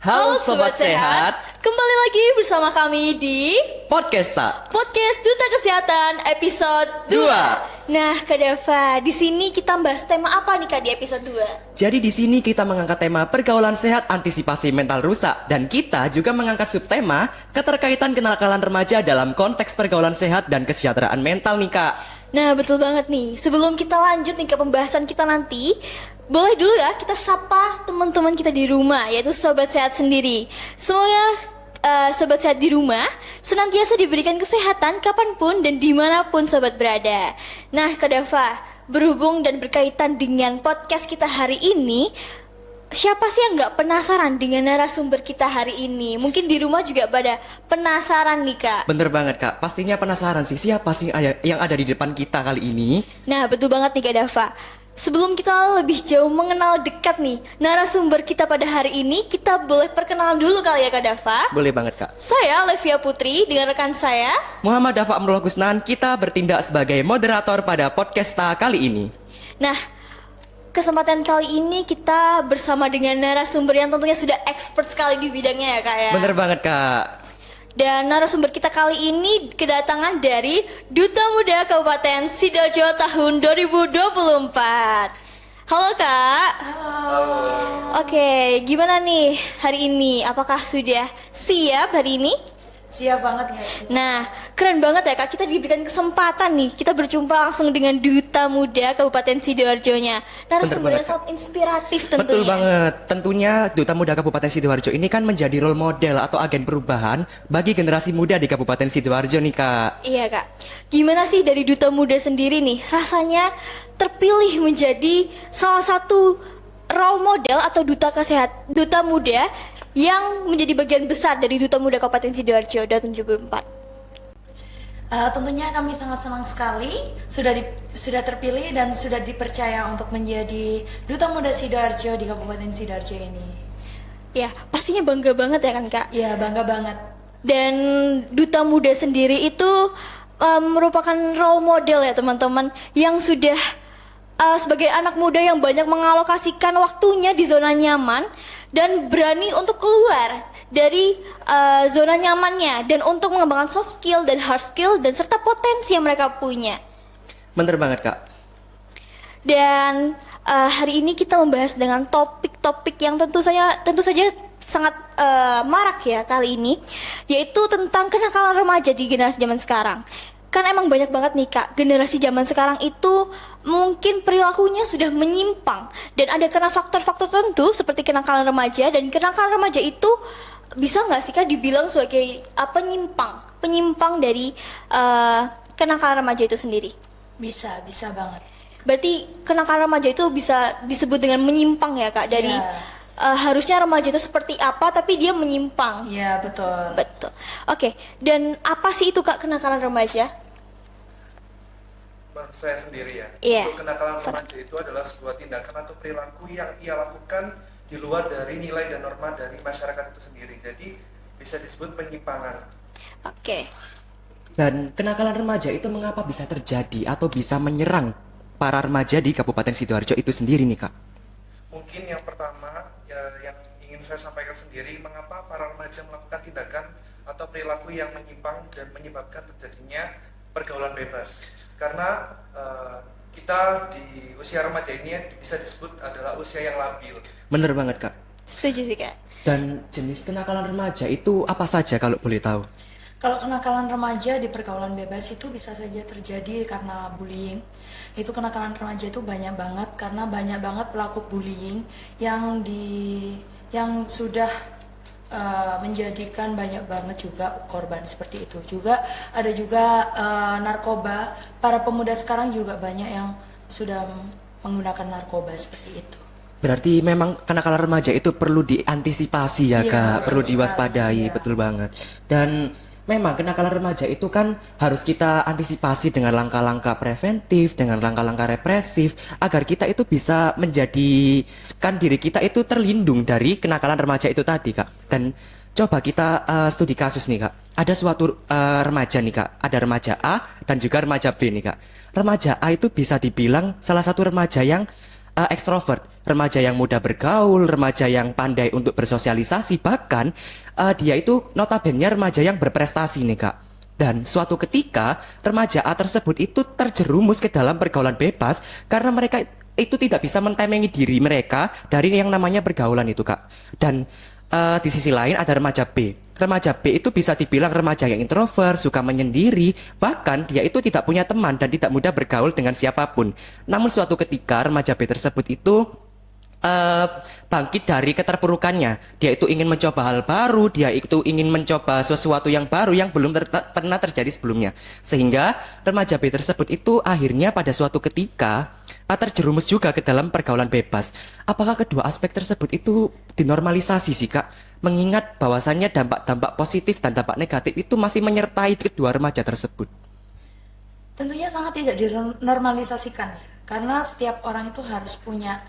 Halo Sobat Sehat, kembali lagi bersama kami di Podcast Duta Kesehatan episode 2. Nah, Kak Dava, di sini kita bahas tema apa nih Kak di episode 2? Jadi di sini kita mengangkat tema pergaulan sehat antisipasi mental rusak, dan kita juga mengangkat subtema keterkaitan kenakalan remaja dalam konteks pergaulan sehat dan kesejahteraan mental nih Kak. Nah, betul banget nih. Sebelum kita lanjut nih ke pembahasan kita nanti, boleh dulu ya kita sapa teman-teman kita di rumah, yaitu Sobat Sehat sendiri. Semoga Sobat Sehat di rumah senantiasa diberikan kesehatan kapanpun dan dimanapun Sobat berada. Nah, Kak Dava, berhubung dan berkaitan dengan podcast kita hari ini, siapa sih yang nggak penasaran dengan narasumber kita hari ini? Mungkin di rumah juga pada penasaran nih Kak. Bener banget Kak, pastinya penasaran sih siapa sih yang ada di depan kita kali ini. Nah, betul banget nih Kak Dava. Sebelum kita lebih jauh mengenal dekat nih narasumber kita pada hari ini, kita boleh perkenalan dulu kali ya Kak Dava. Boleh banget Kak. Saya Levia Putri dengan rekan saya Muhammad Dafa Amrullah Gusnan, kita bertindak sebagai moderator pada podcast kali ini. Nah, kesempatan kali ini kita bersama dengan narasumber yang tentunya sudah expert sekali di bidangnya ya Kak ya. Bener banget Kak. Dan narasumber kita kali ini kedatangan dari Duta Muda Kabupaten Sidoarjo tahun 2024. Halo Kak. Halo. Oke, gimana nih hari ini? Apakah sudah siap hari ini? Siap banget gak sih? Nah, keren banget ya Kak, kita diberikan kesempatan nih. Kita berjumpa langsung dengan Duta Muda Kabupaten Sidoarjo-nya. Narasumber yang sangat inspiratif tentunya. Betul banget. Tentunya Duta Muda Kabupaten Sidoarjo ini kan menjadi role model atau agen perubahan bagi generasi muda di Kabupaten Sidoarjo nih Kak. Iya Kak. Gimana sih dari Duta Muda sendiri nih rasanya terpilih menjadi salah satu role model atau duta muda yang menjadi bagian besar dari Duta Muda Kabupaten Sidoarjo tahun 2024? Tentunya kami sangat senang sekali sudah terpilih dan sudah dipercaya untuk menjadi Duta Muda Sidoarjo di Kabupaten Sidoarjo ini. Ya, pastinya bangga banget ya kan Kak? Ya, bangga banget. Dan Duta Muda sendiri itu merupakan role model ya teman-teman, yang sudah sebagai anak muda yang banyak mengalokasikan waktunya di zona nyaman dan berani untuk keluar dari zona nyamannya dan untuk mengembangkan soft skill dan hard skill dan serta potensi yang mereka punya. Bener banget Kak. Dan hari ini kita membahas dengan topik-topik yang tentu saja sangat marak ya kali ini, yaitu tentang kenakalan remaja di generasi zaman sekarang. Kan emang banyak banget nih Kak, generasi zaman sekarang itu mungkin perilakunya sudah menyimpang dan ada karena faktor-faktor tertentu seperti kenakalan remaja, dan kenakalan remaja itu bisa nggak sih Kak dibilang sebagai penyimpang dari kenakalan remaja itu sendiri? Bisa banget. Berarti kenakalan remaja itu bisa disebut dengan menyimpang ya Kak, dari harusnya remaja itu seperti apa tapi dia menyimpang. Iya, betul. Betul. Oke, dan apa sih itu Kak kenakalan remaja? Menurut saya sendiri ya, Iya. untuk kenakalan remaja itu adalah sebuah tindakan atau perilaku yang ia lakukan di luar dari nilai dan norma dari masyarakat itu sendiri. Jadi bisa disebut penyimpangan. Oke. Dan kenakalan remaja itu mengapa bisa terjadi atau bisa menyerang para remaja di Kabupaten Sidoarjo itu sendiri nih Kak? Mungkin yang pertama ya, yang ingin saya sampaikan sendiri, mengapa para remaja melakukan tindakan atau perilaku yang menyimpang dan menyebabkan terjadinya pergaulan bebas. Karena kita di usia remaja ini bisa disebut adalah usia yang labil. Bener banget Kak. Setuju sih Kak. Dan jenis kenakalan remaja itu apa saja kalau boleh tahu? Kalau kenakalan remaja di pergaulan bebas itu bisa saja terjadi karena bullying. Itu kenakalan remaja itu banyak banget karena banyak banget pelaku bullying yang sudah menjadikan banyak banget juga korban seperti itu. Juga ada juga narkoba. Para pemuda sekarang juga banyak yang sudah menggunakan narkoba seperti itu. Berarti memang kenakalan remaja itu perlu diantisipasi ya Iya, Kak, perlu betul diwaspadai, sekali, iya. betul banget. Dan memang kenakalan remaja itu kan harus kita antisipasi dengan langkah-langkah preventif, dengan langkah-langkah represif, agar kita itu bisa menjadikan diri kita itu terlindung dari kenakalan remaja itu tadi Kak. Dan coba kita studi kasus nih Kak. Ada suatu remaja nih Kak, ada remaja A dan juga remaja B nih Kak. Remaja A itu bisa dibilang salah satu remaja yang ekstrovert, remaja yang mudah bergaul, remaja yang pandai untuk bersosialisasi, bahkan dia itu notabene remaja yang berprestasi nih Kak. Dan suatu ketika remaja A tersebut itu terjerumus ke dalam pergaulan bebas karena mereka itu tidak bisa mentemengi diri mereka dari yang namanya pergaulan itu Kak. Dan di sisi lain ada remaja B. Remaja B itu bisa dibilang remaja yang introvert, suka menyendiri, bahkan dia itu tidak punya teman dan tidak mudah bergaul dengan siapapun. Namun suatu ketika remaja B tersebut itu bangkit dari keterpurukannya. Dia itu ingin mencoba hal baru, dia itu ingin mencoba sesuatu yang baru yang belum pernah terjadi sebelumnya. Sehingga remaja B tersebut itu akhirnya pada suatu ketika terjerumus juga ke dalam pergaulan bebas. Apakah kedua aspek tersebut itu dinormalisasi sih Kak? Mengingat bahwasannya dampak-dampak positif dan dampak negatif itu masih menyertai kedua remaja tersebut. Tentunya sangat tidak dinormalisasikan ya, karena setiap orang itu harus punya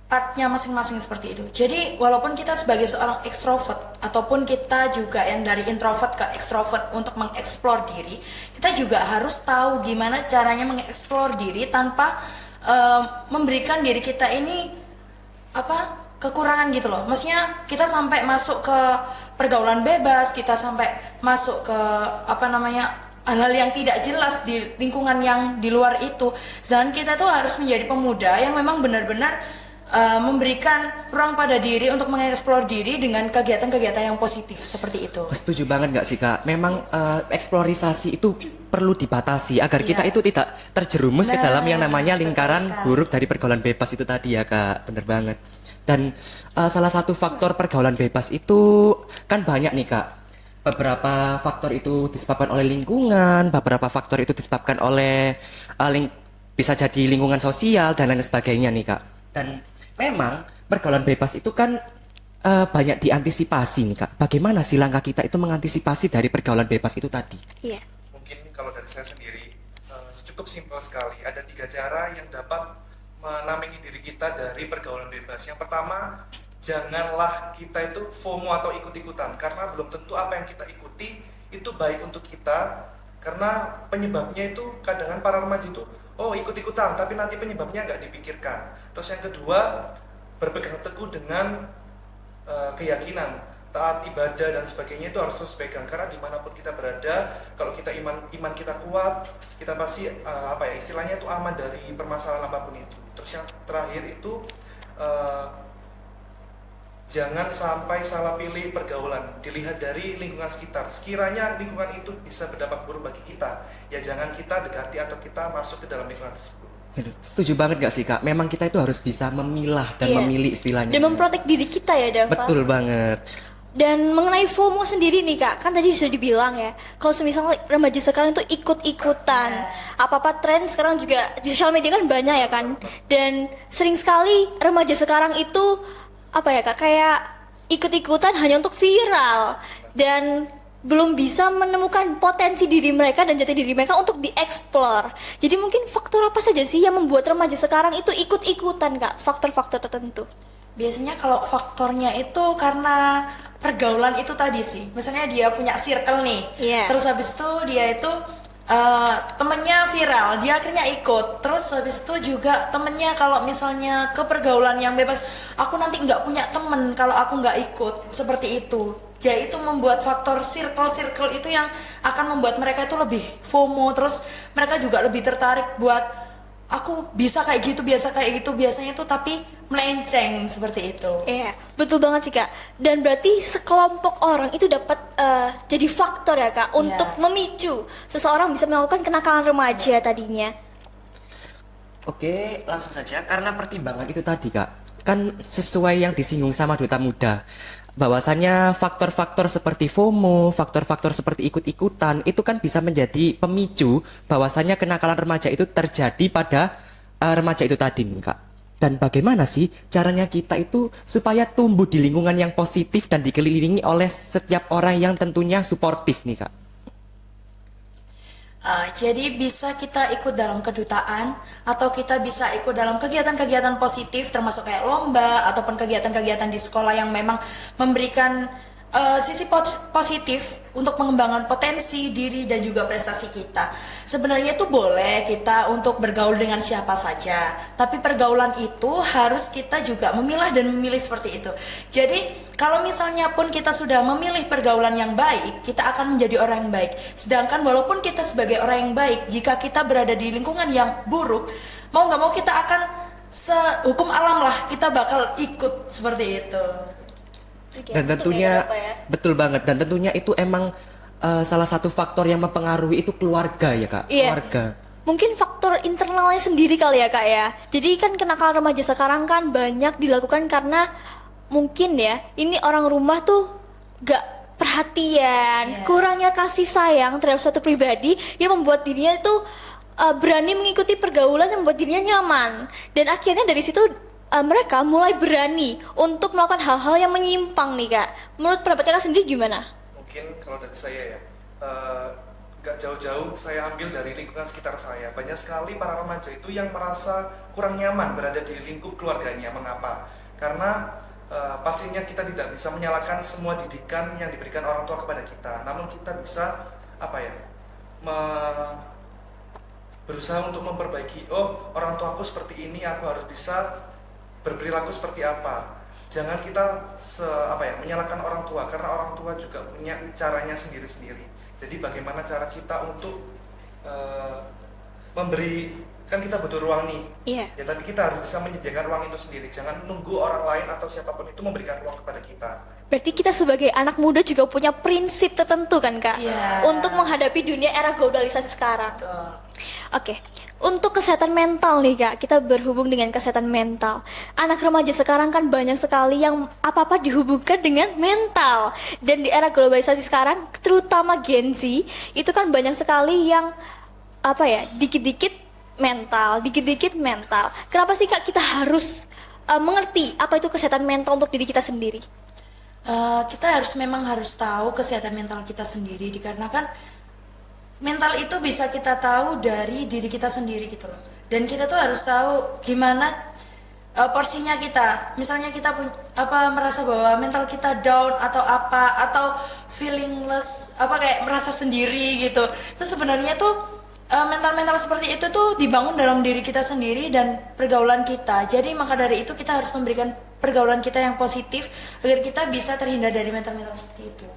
partnya masing-masing seperti itu. Jadi walaupun kita sebagai seorang ekstrovert ataupun kita juga yang dari introvert ke ekstrovert untuk mengeksplor diri, kita juga harus tahu gimana caranya mengeksplor diri tanpa memberikan diri kita ini kekurangan gitu loh. Maksudnya kita sampai masuk ke pergaulan bebas, kita sampai masuk ke hal-hal yang tidak jelas di lingkungan yang di luar itu. Dan kita tuh harus menjadi pemuda yang memang benar-benar memberikan ruang pada diri untuk mengeksplor diri dengan kegiatan-kegiatan yang positif seperti itu. Setuju banget nggak sih Kak? Memang eksplorisasi itu perlu dibatasi agar kita itu tidak terjerumus ke dalam yang namanya lingkaran buruk dari pergaulan bebas itu tadi ya Kak. Bener banget. Dan salah satu faktor pergaulan bebas itu kan banyak nih Kak. Beberapa faktor itu disebabkan oleh lingkungan, beberapa faktor itu disebabkan oleh bisa jadi lingkungan sosial dan lain sebagainya nih Kak. Dan memang pergaulan bebas itu kan banyak diantisipasi nih Kak. Bagaimana sih langkah kita itu mengantisipasi dari pergaulan bebas itu tadi? Iya. Mungkin kalau dari saya sendiri cukup simpel sekali. Ada 3 cara yang dapat menamai diri kita dari pergaulan bebas. Yang pertama, janganlah kita itu FOMO atau ikut-ikutan, karena belum tentu apa yang kita ikuti itu baik untuk kita, karena penyebabnya itu kadang para remaja itu ikut-ikutan tapi nanti penyebabnya nggak dipikirkan. Terus yang kedua, berpegang teguh dengan keyakinan, taat ibadah dan sebagainya itu harus terus pegang, karena dimanapun kita berada, kalau kita iman kita kuat, kita pasti istilahnya itu aman dari permasalahan apapun itu. Terus yang terakhir itu jangan sampai salah pilih pergaulan, dilihat dari lingkungan sekitar. Sekiranya lingkungan itu bisa berdampak buruk bagi kita, ya jangan kita dekati atau kita masuk ke dalam lingkungan tersebut. Setuju banget gak sih Kak? Memang kita itu harus bisa memilah dan memilih istilahnya. Dan memprotek diri kita ya Dava. Betul banget. Dan mengenai FOMO sendiri nih Kak, kan tadi sudah dibilang ya, kalau misalnya remaja sekarang itu ikut-ikutan, apa-apa tren sekarang juga di sosial media kan banyak ya kan. Dan sering sekali remaja sekarang itu kayak ikut-ikutan hanya untuk viral dan belum bisa menemukan potensi diri mereka dan jati diri mereka untuk dieksplor. Jadi mungkin faktor apa saja sih yang membuat remaja sekarang itu ikut-ikutan Kak? Faktor-faktor tertentu. Biasanya kalau faktornya itu karena pergaulan itu tadi sih. Misalnya dia punya circle nih, terus habis itu dia itu temennya viral, dia akhirnya ikut. Terus habis itu juga temennya kalau misalnya ke pergaulan yang bebas, aku nanti nggak punya temen kalau aku nggak ikut, seperti itu. Ya itu membuat faktor circle itu yang akan membuat mereka itu lebih FOMO. Terus mereka juga lebih tertarik buat aku bisa kayak gitu, biasa kayak gitu, biasanya itu tapi melenceng seperti itu. Iya, betul banget sih Kak. Dan berarti sekelompok orang itu dapat jadi faktor ya Kak untuk memicu seseorang bisa melakukan kenakalan remaja tadinya. Oke, langsung saja karena pertimbangan itu tadi Kak. Kan sesuai yang disinggung sama Duta Muda. Bahwasannya faktor-faktor seperti FOMO, faktor-faktor seperti ikut-ikutan itu kan bisa menjadi pemicu bahwasannya kenakalan remaja itu terjadi pada remaja itu tadi nih Kak. Dan bagaimana sih caranya kita itu supaya tumbuh di lingkungan yang positif dan dikelilingi oleh setiap orang yang tentunya suportif nih Kak? Jadi bisa kita ikut dalam kedutaan atau kita bisa ikut dalam kegiatan-kegiatan positif termasuk kayak lomba ataupun kegiatan-kegiatan di sekolah yang memang memberikan sisi positif untuk mengembangkan potensi diri dan juga prestasi kita. Sebenarnya itu boleh kita untuk bergaul dengan siapa saja, tapi pergaulan itu harus kita juga memilah dan memilih seperti itu. Jadi kalau misalnya pun kita sudah memilih pergaulan yang baik, kita akan menjadi orang yang baik. Sedangkan walaupun kita sebagai orang yang baik, jika kita berada di lingkungan yang buruk, mau nggak mau kita akan sehukum alam lah, kita bakal ikut seperti itu. Oke, Dan betul tentunya Bapak ya? betul banget, dan tentunya itu emang salah satu faktor yang mempengaruhi itu keluarga ya Kak. Iya. Keluarga. Mungkin faktor internalnya sendiri kali ya Kak ya. Jadi kan kenakalan remaja sekarang kan banyak dilakukan karena mungkin ya ini orang rumah tuh gak perhatian, kurangnya kasih sayang terhadap suatu pribadi yang membuat dirinya itu berani mengikuti pergaulan yang membuat dirinya nyaman. Dan akhirnya dari situ mereka mulai berani untuk melakukan hal-hal yang menyimpang nih Kak. Menurut pendapat Kakak sendiri gimana? Mungkin kalau dari saya ya, nggak jauh-jauh saya ambil dari lingkungan sekitar saya. Banyak sekali para remaja itu yang merasa kurang nyaman berada di lingkup keluarganya. Mengapa? Karena pastinya kita tidak bisa menyalahkan semua didikan yang diberikan orang tua kepada kita. Namun kita bisa berusaha untuk memperbaiki. Oh, orang tuaku seperti ini, aku harus bisa berperilaku seperti apa. Jangan kita menyalahkan orang tua, karena orang tua juga punya caranya sendiri-sendiri. Jadi bagaimana cara kita untuk memberi, kan kita butuh ruang nih. Iya. Ya, tapi kita harus bisa menyediakan ruang itu sendiri. Jangan nunggu orang lain atau siapapun itu memberikan ruang kepada kita. Berarti kita sebagai anak muda juga punya prinsip tertentu kan Kak? Iya. Untuk menghadapi dunia era globalisasi sekarang. Betul. Oke, untuk kesehatan mental nih Kak, kita berhubung dengan kesehatan mental. Anak remaja sekarang kan banyak sekali yang apa-apa dihubungkan dengan mental. Dan di era globalisasi sekarang, terutama Gen Z, itu kan banyak sekali yang dikit-dikit mental. Kenapa sih Kak kita harus mengerti apa itu kesehatan mental untuk diri kita sendiri? Kita memang harus tahu kesehatan mental kita sendiri, dikarenakan mental itu bisa kita tahu dari diri kita sendiri gitu loh. Dan kita tuh harus tahu gimana porsinya kita. Misalnya kita merasa bahwa mental kita down atau feelingless, kayak merasa sendiri gitu. Itu sebenarnya tuh mental-mental seperti itu tuh dibangun dalam diri kita sendiri dan pergaulan kita. Jadi maka dari itu kita harus memberikan pergaulan kita yang positif agar kita bisa terhindar dari mental-mental seperti itu.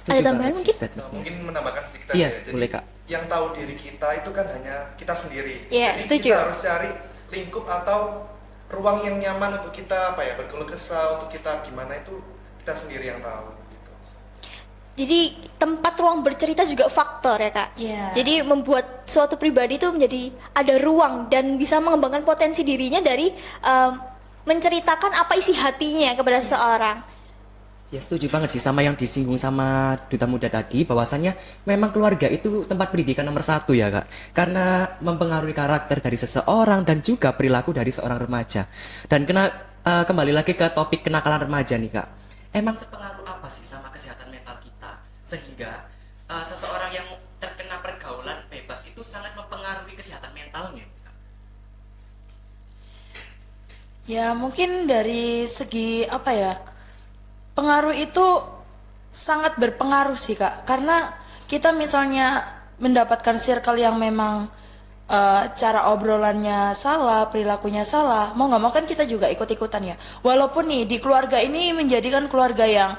Setuju Ada tambahan banget sih mungkin? statementnya. Mungkin menambahkan sedikit Iya, aja. Jadi boleh, Kak. yang tahu diri kita itu kan hanya kita sendiri. Iya, Jadi setuju. kita harus cari lingkup atau ruang yang nyaman untuk kita berkeluh kesah, untuk kita gimana itu kita sendiri yang tahu. Jadi tempat ruang bercerita juga faktor ya Kak. Iya. Jadi membuat suatu pribadi itu menjadi ada ruang dan bisa mengembangkan potensi dirinya dari menceritakan apa isi hatinya kepada seseorang. Ya setuju banget sih sama yang disinggung sama Duta Muda tadi, bahwasannya memang keluarga itu tempat pendidikan nomor satu ya Kak. Karena mempengaruhi karakter dari seseorang dan juga perilaku dari seorang remaja. Dan kembali lagi ke topik kenakalan remaja nih Kak. Emang sepengaruh apa sih sama kesehatan mental kita sehingga seseorang yang terkena pergaulan bebas itu sangat mempengaruhi kesehatan mentalnya? Ya mungkin dari segi pengaruh itu sangat berpengaruh sih Kak, karena kita misalnya mendapatkan circle yang memang cara obrolannya salah, perilakunya salah, mau nggak mau kan kita juga ikut-ikutan ya. Walaupun nih di keluarga ini menjadikan keluarga yang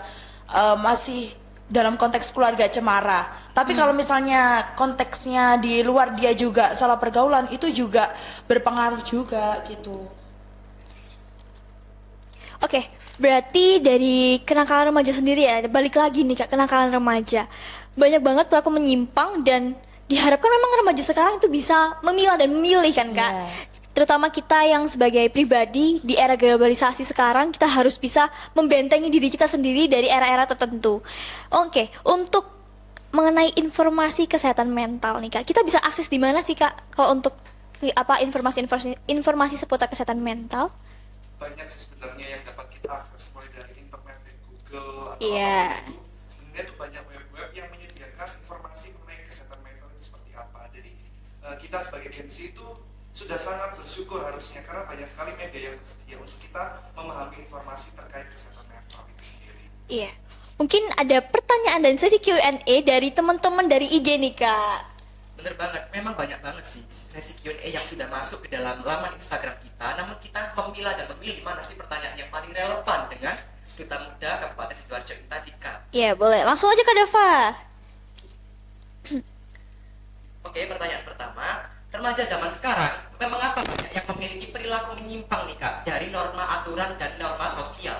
masih dalam konteks keluarga cemara, tapi kalau misalnya konteksnya di luar dia juga salah pergaulan, itu juga berpengaruh juga gitu. Oke, berarti dari kenakalan remaja sendiri ya, balik lagi nih Kak, kenakalan remaja. Banyak banget pelaku menyimpang dan diharapkan memang remaja sekarang itu bisa memilah dan memilih kan Kak. Yeah. Terutama kita yang sebagai pribadi di era globalisasi sekarang, kita harus bisa membentengi diri kita sendiri dari era-era tertentu. Oke, untuk mengenai informasi kesehatan mental nih Kak, kita bisa akses di mana sih Kak kalau untuk informasi seputar kesehatan mental? Banyak sih sebenarnya yang dapat kita akses mulai dari internet, dari Google atau Iya. apapun itu. Sebenarnya itu banyak web-web yang menyediakan informasi mengenai kesehatan mental itu seperti apa. Jadi kita sebagai Gen Z itu sudah sangat bersyukur harusnya, karena banyak sekali media yang tersedia untuk kita memahami informasi terkait kesehatan mental itu sendiri. Iya. Mungkin ada pertanyaan dan sesi Q&A dari teman-teman dari IG nih, Kak. Bener banget, memang banyak banget sih sesi Q&A yang sudah masuk ke dalam laman Instagram kita. Namun kita memilah dan memilih mana sih pertanyaan yang paling relevan dengan Duta Muda Kabupaten Sidoarjo ini tadi, Kak. Iya, boleh. Langsung aja Kak Dava. Oke, pertanyaan pertama. Remaja zaman sekarang memang apa banyak yang memiliki perilaku menyimpang nih, Kak, dari norma aturan dan norma sosial?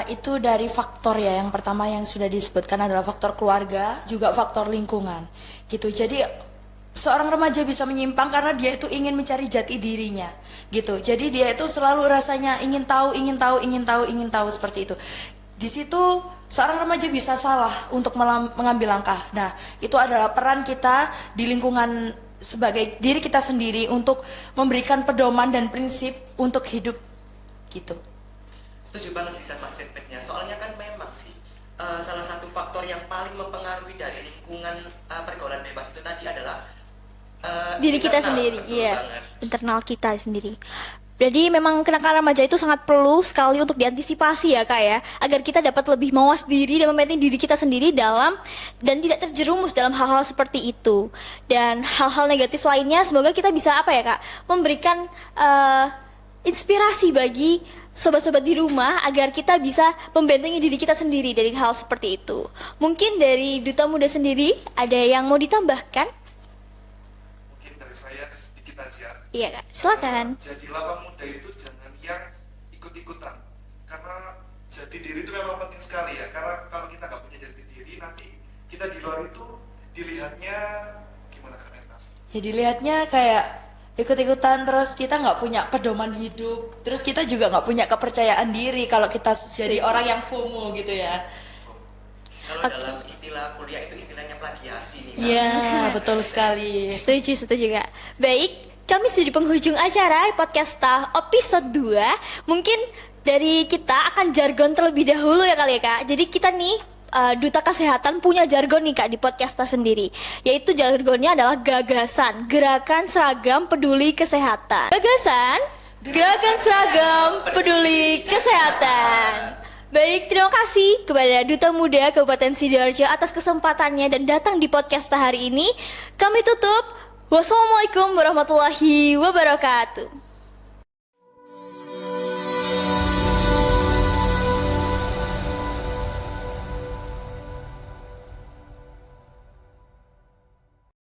Itu dari faktor ya. Yang pertama yang sudah disebutkan adalah faktor keluarga, juga faktor lingkungan. Gitu. Jadi seorang remaja bisa menyimpang karena dia itu ingin mencari jati dirinya. Gitu. Jadi dia itu selalu rasanya ingin tahu seperti itu. Di situ seorang remaja bisa salah untuk mengambil langkah. Nah, itu adalah peran kita di lingkungan sebagai diri kita sendiri untuk memberikan pedoman dan prinsip untuk hidup gitu. Setuju banget sih sama statementnya. Soalnya kan memang sih salah satu faktor yang paling mempengaruhi dari lingkungan pergaulan bebas itu tadi adalah Diri kita internal. sendiri, Betul iya. banget. Internal kita sendiri. Jadi memang kenakalan remaja itu sangat perlu sekali untuk diantisipasi ya Kak ya, agar kita dapat lebih mawas diri dan membentengi diri kita sendiri dalam dan tidak terjerumus dalam hal-hal seperti itu. Dan hal-hal negatif lainnya semoga kita bisa apa ya Kak, memberikan inspirasi bagi sobat-sobat di rumah agar kita bisa membentengi diri kita sendiri dari hal seperti itu. Mungkin dari Duta Muda sendiri ada yang mau ditambahkan? Mungkin dari saya sedikit aja. Iya Kak, silakan. Jadilah pemuda itu jangan yang ikut-ikutan, karena jati diri itu memang penting sekali ya. Karena kalau kita nggak punya jati diri, nanti kita di luar itu dilihatnya gimana, Kak Neta? Ya dilihatnya kayak ikut-ikutan, terus kita nggak punya pedoman hidup, terus kita juga nggak punya kepercayaan diri kalau kita jadi orang yang FOMO gitu ya. Kalau dalam istilah kuliah itu istilahnya plagiasi nih, Kak. Iya, betul sekali. Setuju Kak. Baik, kami sudah di penghujung acara podcast episode 2. Mungkin dari kita akan jargon terlebih dahulu ya kali ya Kak. Jadi kita nih Duta Kesehatan punya jargon nih Kak di podcast sendiri. Yaitu jargonnya adalah gagasan, gerakan seragam peduli kesehatan. Gagasan, gerakan seragam peduli kesehatan. Baik, terima kasih kepada Duta Muda Kabupaten Sidoarjo atas kesempatannya dan datang di podcast hari ini. Kami tutup. Wassalamualaikum warahmatullahi wabarakatuh.